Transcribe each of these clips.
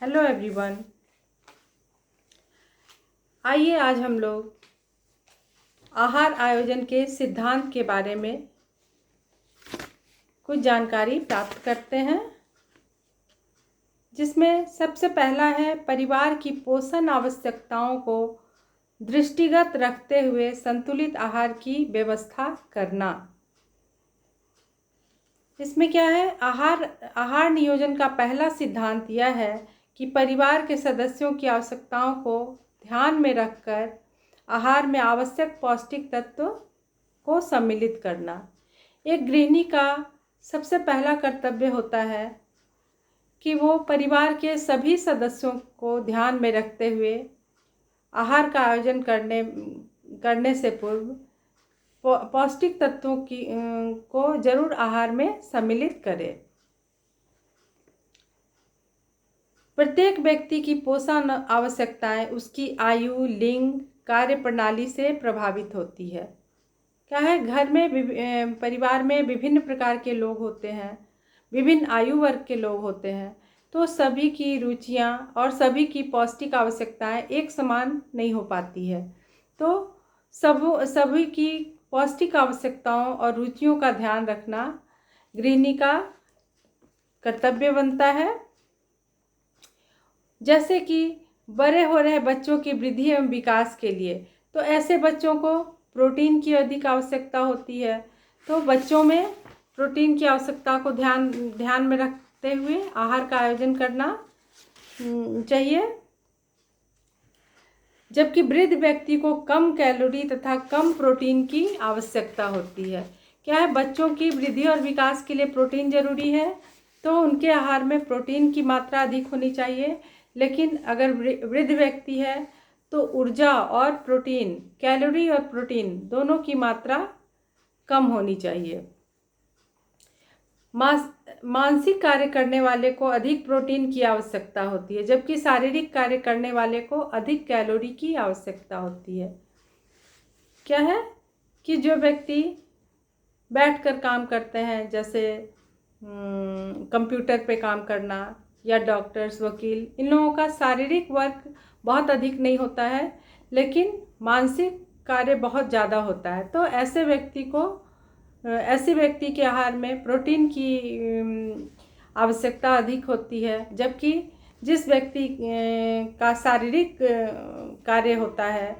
Hello everyone. आइए आज हम लोग आहार आयोजन के सिद्धांत के बारे में कुछ जानकारी प्राप्त करते हैं, जिसमें सबसे पहला है परिवार की पोषण आवश्यकताओं को दृष्टिगत रखते हुए संतुलित आहार की व्यवस्था करना। इसमें क्या है, आहार नियोजन का पहला सिद्धांत यह है कि परिवार के सदस्यों की आवश्यकताओं को ध्यान में रखकर आहार में आवश्यक पौष्टिक तत्व को सम्मिलित करना। एक गृहिणी का सबसे पहला कर्तव्य होता है कि वो परिवार के सभी सदस्यों को ध्यान में रखते हुए आहार का आयोजन करने से पूर्व पौष्टिक तत्वों को जरूर आहार में सम्मिलित करें। प्रत्येक व्यक्ति की पोषण आवश्यकताएं उसकी आयु, लिंग, कार्य प्रणाली से प्रभावित होती है। क्या है, घर में परिवार में विभिन्न प्रकार के लोग होते हैं, विभिन्न आयु वर्ग के लोग होते हैं, तो सभी की रुचियां और सभी की पौष्टिक आवश्यकताएं एक समान नहीं हो पाती है। तो सभी की पौष्टिक आवश्यकताओं और रुचियों का ध्यान रखना गृहिणी का कर्तव्य बनता है। जैसे कि बड़े हो रहे बच्चों की वृद्धि एवं विकास के लिए, तो ऐसे बच्चों को प्रोटीन की अधिक आवश्यकता होती है। तो बच्चों में प्रोटीन की आवश्यकता को ध्यान में रखते हुए आहार का आयोजन करना चाहिए। जबकि वृद्ध व्यक्ति को कम कैलोरी तथा कम प्रोटीन की आवश्यकता होती है। क्या है, बच्चों की वृद्धि और विकास के लिए प्रोटीन जरूरी है, तो उनके आहार में प्रोटीन की मात्रा अधिक होनी चाहिए। लेकिन अगर वृद्ध व्यक्ति है तो ऊर्जा और प्रोटीन, कैलोरी और प्रोटीन दोनों की मात्रा कम होनी चाहिए। मानसिक कार्य करने वाले को अधिक प्रोटीन की आवश्यकता होती है, जबकि शारीरिक कार्य करने वाले को अधिक कैलोरी की आवश्यकता होती है। क्या है कि जो व्यक्ति बैठकर काम करते हैं, जैसे कंप्यूटर पे काम करना, या डॉक्टर्स, वकील, इन लोगों का शारीरिक वर्क बहुत अधिक नहीं होता है, लेकिन मानसिक कार्य बहुत ज़्यादा होता है। तो ऐसे व्यक्ति के आहार में प्रोटीन की आवश्यकता अधिक होती है। जबकि जिस व्यक्ति का शारीरिक कार्य होता है,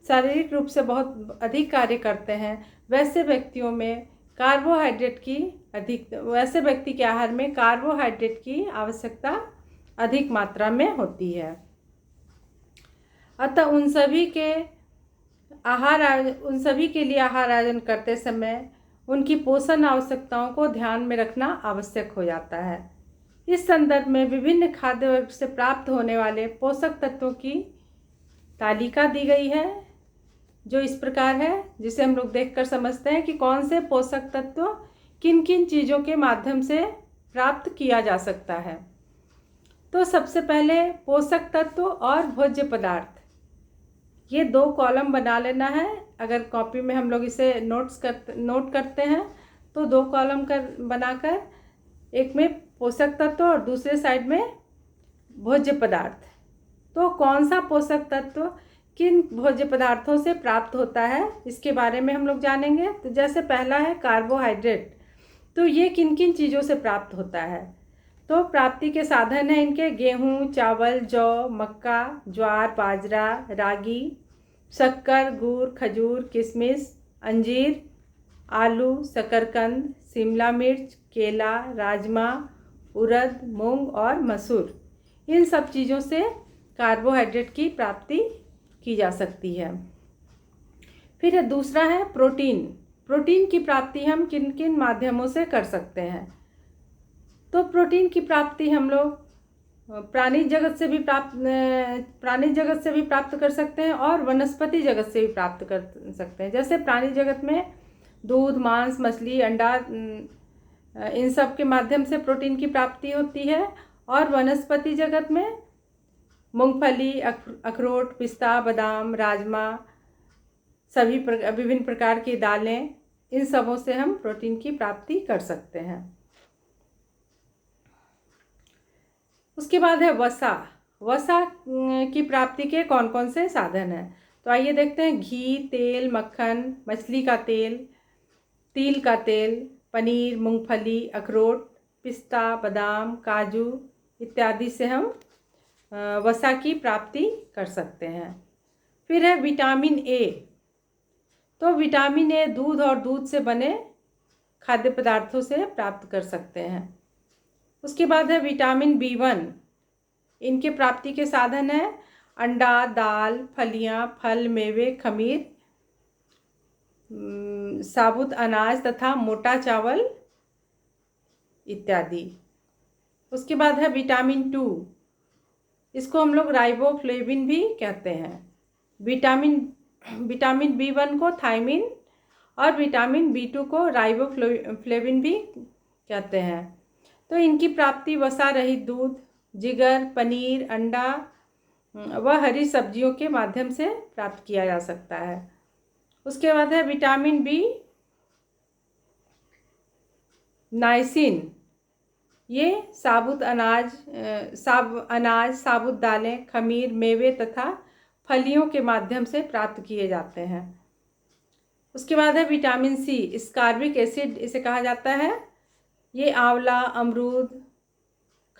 शारीरिक रूप से बहुत अधिक कार्य करते हैं, वैसे व्यक्ति के आहार में कार्बोहाइड्रेट की आवश्यकता अधिक मात्रा में होती है। अतः उन सभी के लिए आहार आयोजन करते समय उनकी पोषण आवश्यकताओं को ध्यान में रखना आवश्यक हो जाता है। इस संदर्भ में विभिन्न खाद्य वर्ग से प्राप्त होने वाले पोषक तत्वों की तालिका दी गई है, जो इस प्रकार है, जिसे हम लोग देखकर समझते हैं कि कौन से पोषक तत्व किन किन चीज़ों के माध्यम से प्राप्त किया जा सकता है। तो सबसे पहले पोषक तत्व और भोज्य पदार्थ, ये 2 कॉलम बना लेना है। अगर कॉपी में हम लोग इसे नोट करते हैं तो 2 कॉलम बनाकर एक में पोषक तत्व और दूसरे साइड में भोज्य पदार्थ। तो कौन सा पोषक तत्व किन भोज्य पदार्थों से प्राप्त होता है, इसके बारे में हम लोग जानेंगे। तो जैसे पहला है कार्बोहाइड्रेट, तो ये किन किन चीज़ों से प्राप्त होता है। तो प्राप्ति के साधन हैं इनके गेहूँ, चावल, जौ, मक्का, ज्वार, बाजरा, रागी, शक्कर, गुड़, खजूर, किशमिश, अंजीर, आलू, शकरकंद, शिमला मिर्च, केला, राजमा, उड़द, मूंग और मसूर। इन सब चीज़ों से कार्बोहाइड्रेट की प्राप्ति की जा सकती है। फिर दूसरा है प्रोटीन। प्रोटीन की प्राप्ति हम किन किन माध्यमों से कर सकते हैं। तो प्रोटीन की प्राप्ति हम लोग प्राणी जगत से भी प्राप्त कर सकते हैं और वनस्पति जगत से भी प्राप्त कर सकते हैं। जैसे प्राणी जगत में दूध, मांस, मछली, अंडा, इन सब के माध्यम से प्रोटीन की प्राप्ति होती है। और वनस्पति जगत में मूंगफली, अखरोट, पिस्ता, बादाम, राजमा, सभी विभिन्न प्रकार की दालें, इन सबों से हम प्रोटीन की प्राप्ति कर सकते हैं। उसके बाद है वसा। वसा की प्राप्ति के कौन कौन से साधन हैं? तो आइए देखते हैं। घी, तेल, मक्खन, मछली का तेल, तिल का तेल, पनीर, मूंगफली, अखरोट, पिस्ता, बादाम, काजू इत्यादि से हम वसा की प्राप्ति कर सकते हैं। फिर है विटामिन ए। तो विटामिन ए दूध और दूध से बने खाद्य पदार्थों से प्राप्त कर सकते हैं। उसके बाद है विटामिन बी1। इनके प्राप्ति के साधन है अंडा, दाल, फलियां, फल, मेवे, खमीर, साबुत अनाज तथा मोटा चावल इत्यादि। उसके बाद है विटामिन 2। इसको हम लोग राइबोफ्लेविन भी कहते हैं। विटामिन बी1 को थायमिन और विटामिन बी2 को राइबोफ्लेविन भी कहते हैं। तो इनकी प्राप्ति वसा रहित दूध, जिगर, पनीर, अंडा व हरी सब्जियों के माध्यम से प्राप्त किया जा सकता है। उसके बाद है विटामिन बी नाइसिन। ये साबुत अनाज, साबुत दालें, खमीर, मेवे तथा फलियों के माध्यम से प्राप्त किए जाते हैं। उसके बाद है विटामिन सी, स्कार्बिक एसिड इसे कहा जाता है। ये आंवला, अमरूद,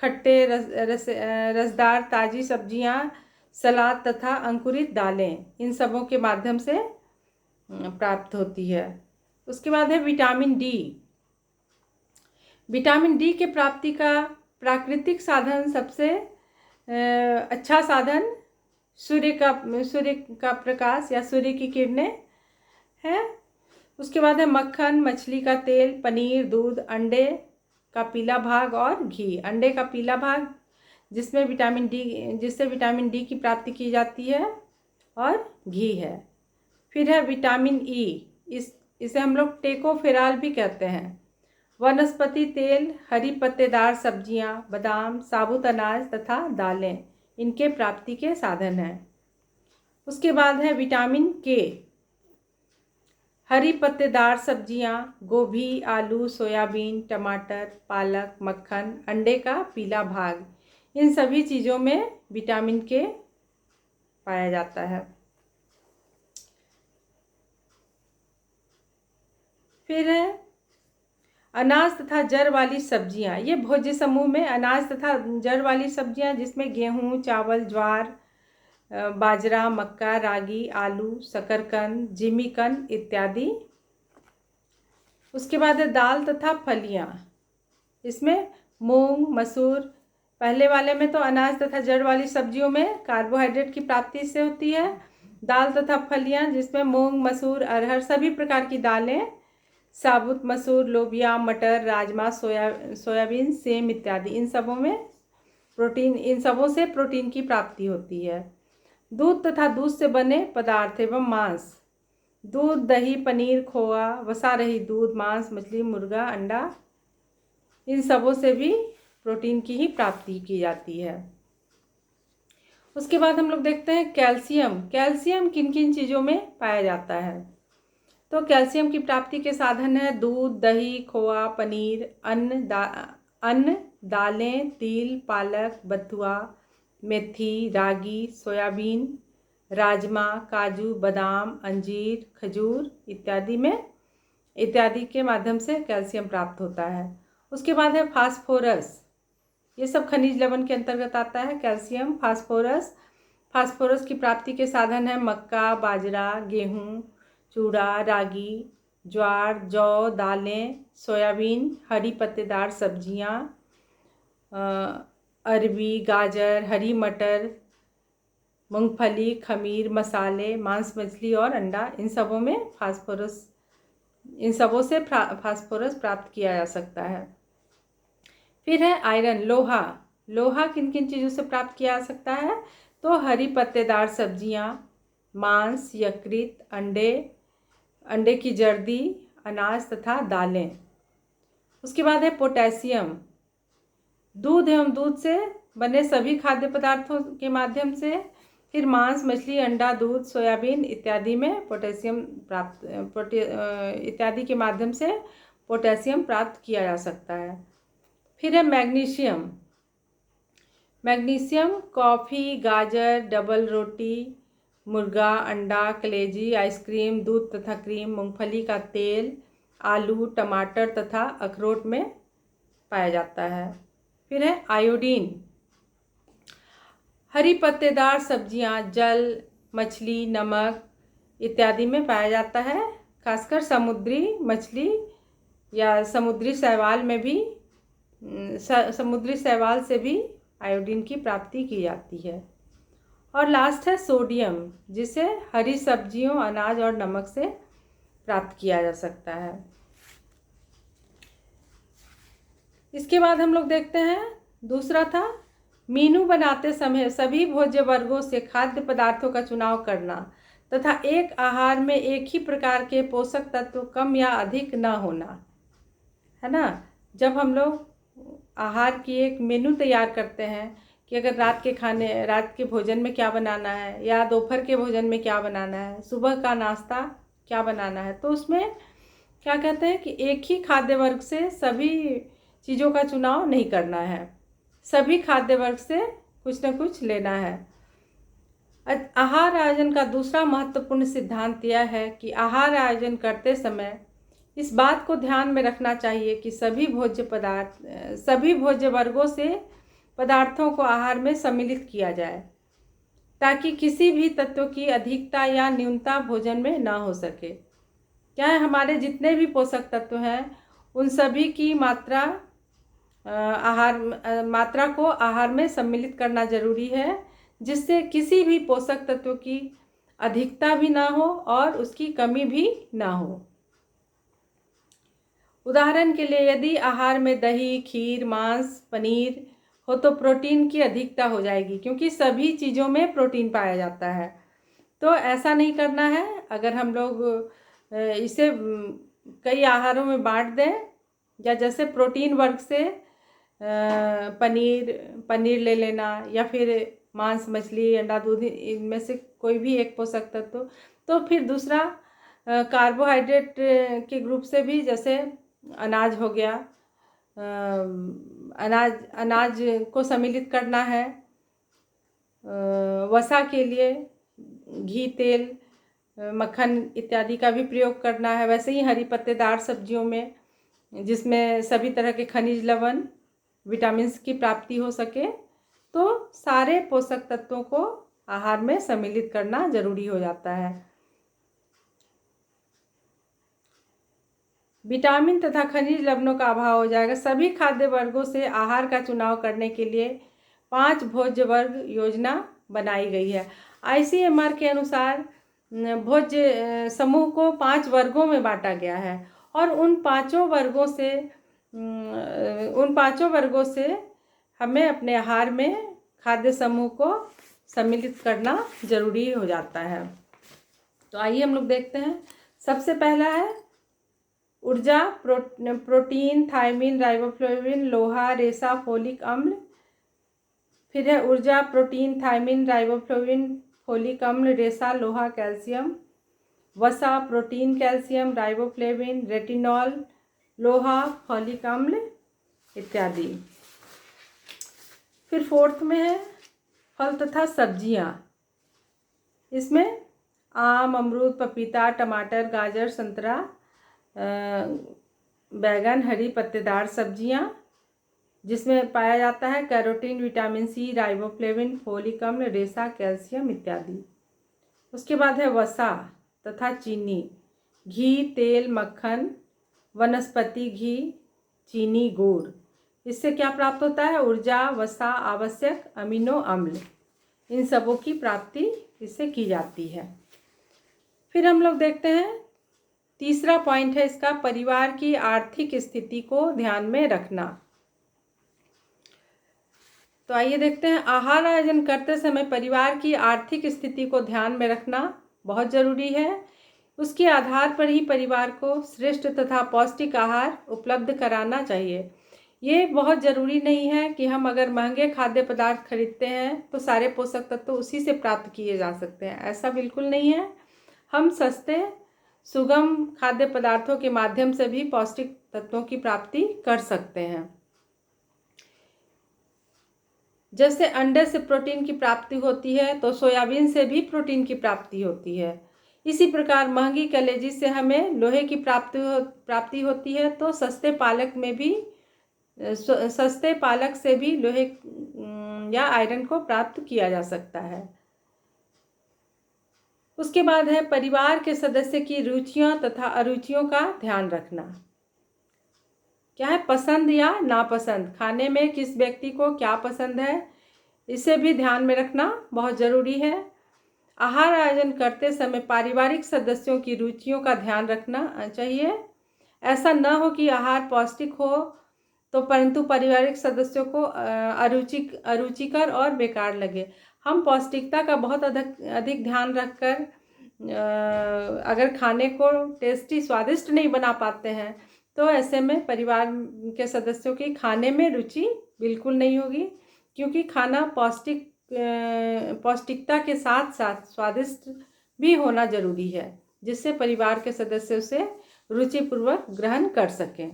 खट्टे रसदार ताज़ी सब्जियां, सलाद तथा अंकुरित दालें इन सबों के माध्यम से प्राप्त होती है। उसके बाद है विटामिन डी। विटामिन डी के प्राप्ति का प्राकृतिक साधन, सबसे अच्छा साधन सूर्य का प्रकाश या सूर्य की किरणें है। उसके बाद है मक्खन, मछली का तेल, पनीर, दूध, अंडे का पीला भाग और घी। अंडे का पीला भाग जिससे विटामिन डी की प्राप्ति की जाती है, और घी है। फिर है विटामिन ई। इसे हम लोग टेकोफेराल भी कहते हैं। वनस्पति तेल, हरी पत्तेदार सब्जियां, बादाम, साबुत अनाज तथा दालें इनके प्राप्ति के साधन हैं। उसके बाद है विटामिन के। हरी पत्तेदार सब्जियां, गोभी, आलू, सोयाबीन, टमाटर, पालक, मक्खन, अंडे का पीला भाग, इन सभी चीज़ों में विटामिन के पाया जाता है। फिर है अनाज तथा जड़ वाली सब्जियां। ये भोज्य समूह में अनाज तथा जड़ वाली सब्जियां, जिसमें गेहूं, चावल, ज्वार, बाजरा, मक्का, रागी, आलू, शकरकंद, जिमीकंद इत्यादि। उसके बाद है दाल तथा फलियां। इसमें मूंग, मसूर, पहले वाले में तो अनाज तथा जड़ वाली सब्जियों में कार्बोहाइड्रेट की प्राप्ति से होती है। दाल तथा फलियां जिसमें मूंग, मसूर, अरहर, सभी प्रकार की दालें, साबुत मसूर, लोबिया, मटर, राजमा, सोयाबीन, सेम इत्यादि, इन सबों से प्रोटीन की प्राप्ति होती है। दूध तथा दूध से बने पदार्थ एवं मांस, दूध, दही, पनीर, खोआ, वसा रहित दूध, मांस, मछली, मुर्गा, अंडा, इन सबों से भी प्रोटीन की ही प्राप्ति की जाती है। उसके बाद हम लोग देखते हैं कैल्शियम। कैल्शियम किन किन चीज़ों में पाया जाता है? तो कैल्शियम की प्राप्ति के साधन है दूध, दही, खोआ, पनीर, अन्न, दालें, तिल, पालक, बथुआ, मेथी, रागी, सोयाबीन, राजमा, काजू, बादाम, अंजीर, खजूर इत्यादि के माध्यम से कैल्शियम प्राप्त होता है। उसके बाद है फास्फोरस। ये सब खनिज लवण के अंतर्गत आता है। कैल्शियम, फास्फोरस की प्राप्ति के साधन है मक्का, बाजरा, गेहूँ, चूड़ा, रागी, ज्वार, जौ, दालें, सोयाबीन, हरी पत्तेदार सब्जियां, अरबी, गाजर, हरी मटर, मूंगफली, खमीर, मसाले, मांस, मछली और अंडा, इन सबों से फास्फोरस प्राप्त किया जा सकता है। फिर है आयरन, लोहा किन किन चीज़ों से प्राप्त किया जा सकता है? तो हरी पत्तेदार सब्जियां, मांस, यकृत, अंडे की जर्दी, अनाज तथा दालें। उसके बाद है पोटेशियम, दूध एवं दूध से बने सभी खाद्य पदार्थों के माध्यम से। फिर मांस, मछली, अंडा, दूध, सोयाबीन इत्यादि में इत्यादि के माध्यम से पोटेशियम प्राप्त किया जा सकता है। फिर है मैग्नीशियम। मैग्नीशियम कॉफ़ी, गाजर, डबल रोटी, मुर्गा, अंडा, कलेजी, आइसक्रीम, दूध तथा क्रीम, मूंगफली का तेल, आलू, टमाटर तथा अखरोट में पाया जाता है। फिर है आयोडीन। हरी पत्तेदार सब्जियां, जल, मछली, नमक इत्यादि में पाया जाता है। खासकर समुद्री मछली या समुद्री शैवाल में भी समुद्री शैवाल से भी आयोडीन की प्राप्ति की जाती है। और लास्ट है सोडियम, जिसे हरी सब्जियों, अनाज और नमक से प्राप्त किया जा सकता है। इसके बाद हम लोग देखते हैं दूसरा था मीनू बनाते समय सभी भोज्य वर्गों से खाद्य पदार्थों का चुनाव करना तथा एक आहार में एक ही प्रकार के पोषक तत्व कम या अधिक न होना, है ना। जब हम लोग आहार की एक मेनू तैयार करते हैं कि अगर रात के भोजन में क्या बनाना है या दोपहर के भोजन में क्या बनाना है, सुबह का नाश्ता क्या बनाना है, तो उसमें क्या कहते हैं कि एक ही खाद्य वर्ग से सभी चीज़ों का चुनाव नहीं करना है, सभी खाद्य वर्ग से कुछ न कुछ लेना है। आहार आयोजन का दूसरा महत्वपूर्ण सिद्धांत यह है कि आहार आयोजन करते समय इस बात को ध्यान में रखना चाहिए कि सभी भोज्य वर्गों से पदार्थों को आहार में सम्मिलित किया जाए ताकि किसी भी तत्व की अधिकता या न्यूनता भोजन में ना हो सके। क्या है, हमारे जितने भी पोषक तत्व हैं उन सभी की मात्रा को आहार में सम्मिलित करना जरूरी है, जिससे किसी भी पोषक तत्व की अधिकता भी ना हो और उसकी कमी भी ना हो। उदाहरण के लिए यदि आहार में दही, खीर, मांस, पनीर हो तो प्रोटीन की अधिकता हो जाएगी, क्योंकि सभी चीज़ों में प्रोटीन पाया जाता है। तो ऐसा नहीं करना है। अगर हम लोग इसे कई आहारों में बांट दें, या जैसे प्रोटीन वर्ग से पनीर ले लेना, या फिर मांस, मछली, अंडा, दूध, इनमें से कोई भी एक पोषक तत्व, तो फिर दूसरा कार्बोहाइड्रेट के ग्रुप से भी, जैसे अनाज हो गया, अनाज को सम्मिलित करना है। वसा के लिए घी, तेल, मक्खन इत्यादि का भी प्रयोग करना है। वैसे ही हरी पत्तेदार सब्जियों में, जिसमें सभी तरह के खनिज लवण, विटामिन्स की प्राप्ति हो सके, तो सारे पोषक तत्वों को आहार में सम्मिलित करना जरूरी हो जाता है। विटामिन तथा खनिज लवणों का अभाव हो जाएगा। सभी खाद्य वर्गों से आहार का चुनाव करने के लिए 5 भोज्य वर्ग योजना बनाई गई है। ICMR के अनुसार भोज्य समूह को 5 वर्गों में बांटा गया है और उन पांचों वर्गों से हमें अपने आहार में खाद्य समूह को सम्मिलित करना जरूरी हो जाता है। तो आइए हम लोग देखते हैं। सबसे पहला है ऊर्जा, प्रोटीन, थायमिन, राइबोफ्लेविन, लोहा, रेशा, फोलिक अम्ल। फिर है ऊर्जा, प्रोटीन, थायमिन, राइबोफ्लेविन, फोलिक अम्ल, रेशा, लोहा, कैल्शियम। वसा, प्रोटीन, कैल्शियम, राइबोफ्लेविन, रेटिनॉल, लोहा, फोलिक अम्ल इत्यादि। फिर फोर्थ में है फल तथा सब्जियां। इसमें आम, अमरूद, पपीता, टमाटर, गाजर, संतरा, बैगन, हरी पत्तेदार सब्जियां, जिसमें पाया जाता है carotene, vitamin C, riboflavin, folic अम्ल, रेशा, कैल्शियम इत्यादि। उसके बाद है वसा तथा चीनी, घी, तेल, मक्खन, वनस्पति घी, चीनी, गुड़। इससे क्या प्राप्त होता है? ऊर्जा, वसा, आवश्यक अमीनो अम्ल, इन सबों की प्राप्ति इससे की जाती है। फिर हम लोग देखते हैं तीसरा पॉइंट है इसका, परिवार की आर्थिक स्थिति को ध्यान में रखना। तो आइए देखते हैं, आहार आयोजन करते समय परिवार की आर्थिक स्थिति को ध्यान में रखना बहुत ज़रूरी है। उसके आधार पर ही परिवार को श्रेष्ठ तथा पौष्टिक आहार उपलब्ध कराना चाहिए। ये बहुत ज़रूरी नहीं है कि हम अगर महंगे खाद्य पदार्थ खरीदते हैं तो सारे पोषक तत्व उसी से प्राप्त किए जा सकते हैं, ऐसा बिल्कुल नहीं है। हम सस्ते सुगम खाद्य पदार्थों के माध्यम से भी पौष्टिक तत्वों की प्राप्ति कर सकते हैं। जैसे अंडे से प्रोटीन की प्राप्ति होती है तो सोयाबीन से भी प्रोटीन की प्राप्ति होती है। इसी प्रकार महंगी कलेजी से हमें लोहे की प्राप्ति होती है, तो सस्ते पालक से भी लोहे या आयरन को प्राप्त किया जा सकता है। उसके बाद है परिवार के सदस्य की रुचियों तथा अरुचियों का ध्यान रखना। क्या है? पसंद या नापसंद, खाने में किस व्यक्ति को क्या पसंद है, इसे भी ध्यान में रखना बहुत ज़रूरी है। आहार आयोजन करते समय पारिवारिक सदस्यों की रुचियों का ध्यान रखना चाहिए। ऐसा न हो कि आहार पौष्टिक हो तो परंतु पारिवारिक सदस्यों को अरुचिकर और बेकार लगे। हम पौष्टिकता का बहुत अधिक ध्यान रखकर अगर खाने को टेस्टी स्वादिष्ट नहीं बना पाते हैं तो ऐसे में परिवार के सदस्यों की खाने में रुचि बिल्कुल नहीं होगी, क्योंकि खाना पौष्टिकता के साथ साथ स्वादिष्ट भी होना जरूरी है, जिससे परिवार के सदस्य उसे रुचिपूर्वक ग्रहण कर सकें।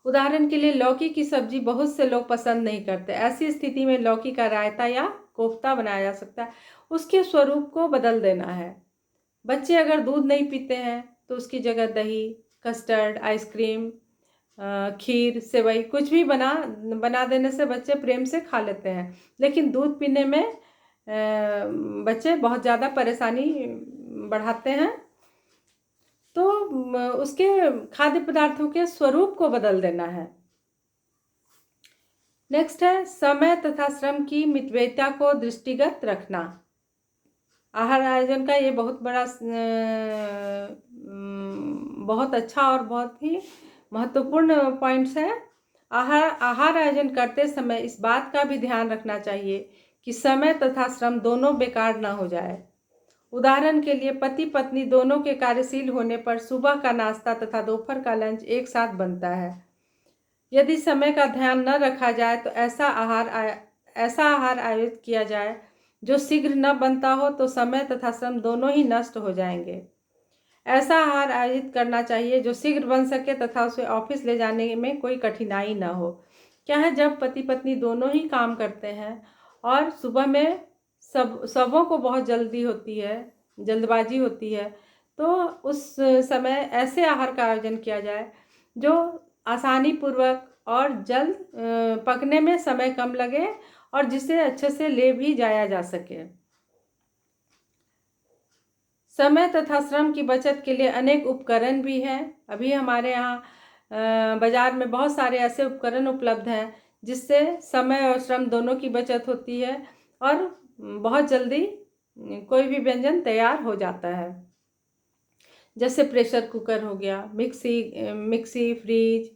उदाहरण के लिए लौकी की सब्जी बहुत से लोग पसंद नहीं करते। ऐसी स्थिति में लौकी का रायता या कोफ्ता बनाया जा सकता है। उसके स्वरूप को बदल देना है। बच्चे अगर दूध नहीं पीते हैं तो उसकी जगह दही, कस्टर्ड, आइसक्रीम, खीर, सेवई कुछ भी बना देने से बच्चे प्रेम से खा लेते हैं। लेकिन दूध पीने में बच्चे बहुत ज़्यादा परेशानी बढ़ाते हैं, तो उसके खाद्य पदार्थों के स्वरूप को बदल देना है। नेक्स्ट है समय तथा श्रम की मितव्ययिता को दृष्टिगत रखना। आहार आयोजन का ये बहुत अच्छा और बहुत ही महत्वपूर्ण पॉइंट्स है। आहार आयोजन करते समय इस बात का भी ध्यान रखना चाहिए कि समय तथा श्रम दोनों बेकार न हो जाए। उदाहरण के लिए पति पत्नी दोनों के कार्यशील होने पर सुबह का नाश्ता तथा दोपहर का लंच एक साथ बनता है। यदि समय का ध्यान न रखा जाए तो ऐसा आहार आयोजित किया जाए जो शीघ्र न बनता हो तो समय तथा श्रम दोनों ही नष्ट हो जाएंगे। ऐसा आहार आयोजित करना चाहिए जो शीघ्र बन सके तथा उसे ऑफिस ले जाने में कोई कठिनाई न हो। क्या है, जब पति पत्नी दोनों ही काम करते हैं और सुबह में सबों को बहुत जल्दबाजी होती है, तो उस समय ऐसे आहार का आयोजन किया जाए जो आसानी पूर्वक और जल्द पकने में समय कम लगे और जिसे अच्छे से ले भी जाया जा सके। समय तथा श्रम की बचत के लिए अनेक उपकरण भी हैं। अभी हमारे यहाँ बाज़ार में बहुत सारे ऐसे उपकरण उपलब्ध हैं जिससे समय और श्रम दोनों की बचत होती है और बहुत जल्दी कोई भी व्यंजन तैयार हो जाता है। जैसे प्रेशर कुकर हो गया, मिक्सी, फ्रिज,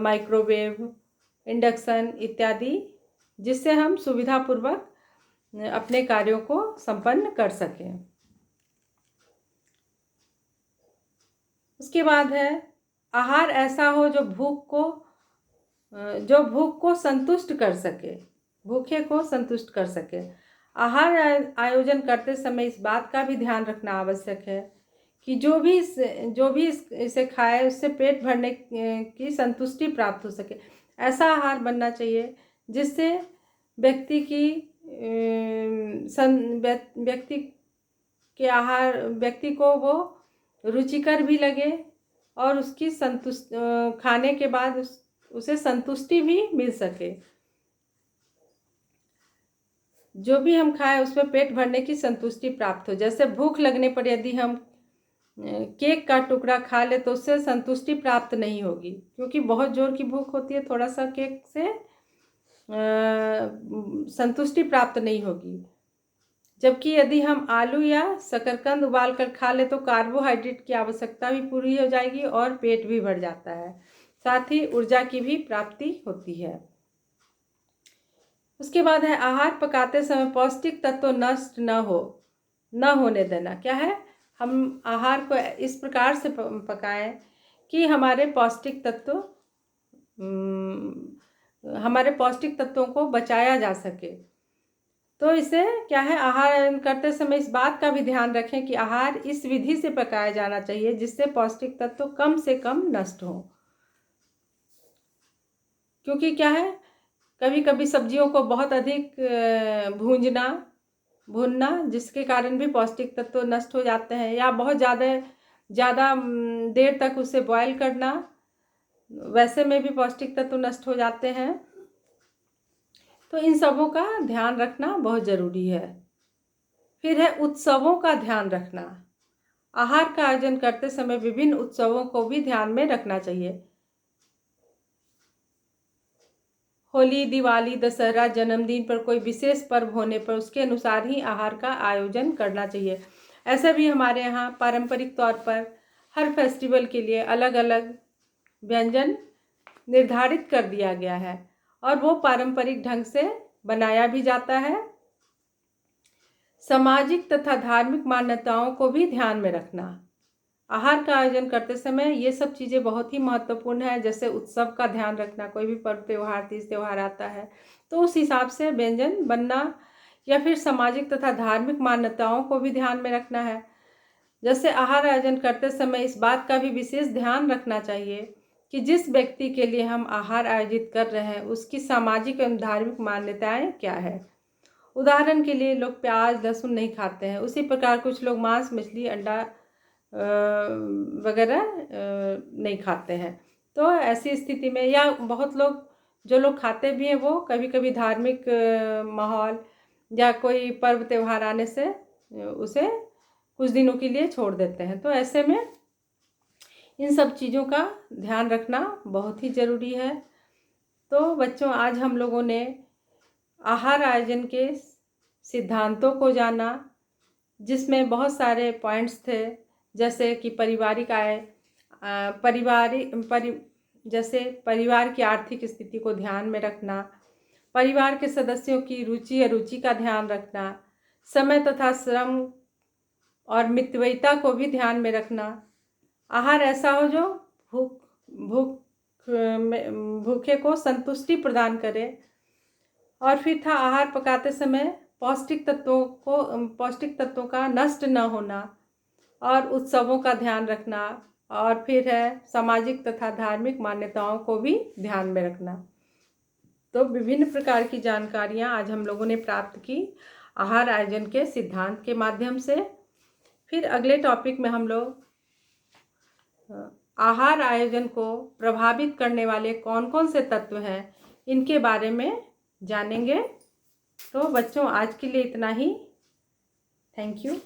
माइक्रोवेव, इंडक्शन इत्यादि, जिससे हम सुविधापूर्वक अपने कार्यों को संपन्न कर सकें। उसके बाद है आहार ऐसा हो जो भूख को संतुष्ट कर सके, भूखे को संतुष्ट कर सके। आहार आयोजन करते समय इस बात का भी ध्यान रखना आवश्यक है कि जो भी इसे खाए उससे पेट भरने की संतुष्टि प्राप्त हो सके। ऐसा आहार बनना चाहिए जिससे व्यक्ति को वो रुचिकर भी लगे और उसकी खाने के बाद उसे संतुष्टि भी मिल सके। जो भी हम खाएं उसमें पेट भरने की संतुष्टि प्राप्त हो। जैसे भूख लगने पर यदि हम केक का टुकड़ा खा ले तो उससे संतुष्टि प्राप्त नहीं होगी, क्योंकि बहुत जोर की भूख होती है, थोड़ा सा केक से संतुष्टि प्राप्त नहीं होगी। जबकि यदि हम आलू या शकरकंद उबाल कर खा ले तो कार्बोहाइड्रेट की आवश्यकता भी पूरी हो जाएगी और पेट भी भर जाता है, साथ ही ऊर्जा की भी प्राप्ति होती है। उसके बाद है आहार पकाते समय पौष्टिक तत्व नष्ट न होने देना। क्या है, हम आहार को इस प्रकार से पकाएं कि हमारे पौष्टिक तत्वों को बचाया जा सके। तो इसे क्या है, आहार करते समय इस बात का भी ध्यान रखें कि आहार इस विधि से पकाया जाना चाहिए जिससे पौष्टिक तत्व कम से कम नष्ट हो। क्योंकि क्या है, कभी कभी सब्जियों को बहुत अधिक भूनना जिसके कारण भी पौष्टिक तत्व नष्ट हो जाते हैं, या बहुत ज़्यादा देर तक उसे बॉयल करना, वैसे में भी पौष्टिक तत्व नष्ट हो जाते हैं। तो इन सबों का ध्यान रखना बहुत ज़रूरी है। फिर है उत्सवों का ध्यान रखना। आहार का आयोजन करते समय विभिन्न उत्सवों को भी ध्यान में रखना चाहिए। होली, दिवाली, दशहरा, जन्मदिन पर कोई विशेष पर्व होने पर उसके अनुसार ही आहार का आयोजन करना चाहिए। ऐसे भी हमारे यहाँ पारंपरिक तौर पर हर फेस्टिवल के लिए अलग अलग व्यंजन निर्धारित कर दिया गया है और वो पारंपरिक ढंग से बनाया भी जाता है। सामाजिक तथा धार्मिक मान्यताओं को भी ध्यान में रखना। आहार का आयोजन करते समय ये सब चीज़ें बहुत ही महत्वपूर्ण है। जैसे उत्सव का ध्यान रखना, कोई भी पर्व त्यौहार, तीज त्यौहार आता है तो उस हिसाब से व्यंजन बनना, या फिर सामाजिक तथा धार्मिक मान्यताओं को भी ध्यान में रखना है। जैसे आहार आयोजन करते समय इस बात का भी विशेष ध्यान रखना चाहिए कि जिस व्यक्ति के लिए हम आहार आयोजित कर रहे हैं उसकी सामाजिक एवं धार्मिक मान्यताएं क्या है। उदाहरण के लिए लोग प्याज लहसुन नहीं खाते हैं, उसी प्रकार कुछ लोग मांस मछली अंडा वगैरह नहीं खाते हैं। तो ऐसी स्थिति में, या बहुत लोग जो लोग खाते भी हैं वो कभी कभी धार्मिक माहौल या कोई पर्व त्यौहार आने से उसे कुछ दिनों के लिए छोड़ देते हैं। तो ऐसे में इन सब चीज़ों का ध्यान रखना बहुत ही ज़रूरी है। तो बच्चों, आज हम लोगों ने आहार आयोजन के सिद्धांतों को जाना, जिसमें बहुत सारे पॉइंट्स थे, जैसे कि पारिवारिक आय, जैसे परिवार की आर्थिक स्थिति को ध्यान में रखना, परिवार के सदस्यों की रुचि अरुचि का ध्यान रखना, समय तथा श्रम और मितव्ययिता को भी ध्यान में रखना। आहार ऐसा हो जो भूखे को संतुष्टि प्रदान करे। और फिर था आहार पकाते समय पौष्टिक तत्वों का नष्ट न होना और उत्सवों का ध्यान रखना। और फिर है सामाजिक तथा धार्मिक मान्यताओं को भी ध्यान में रखना। तो विभिन्न प्रकार की जानकारियाँ आज हम लोगों ने प्राप्त की आहार आयोजन के सिद्धांत के माध्यम से। फिर अगले टॉपिक में हम लोग आहार आयोजन को प्रभावित करने वाले कौन कौन से तत्व हैं इनके बारे में जानेंगे। तो बच्चों, आज के लिए इतना ही। Thank you.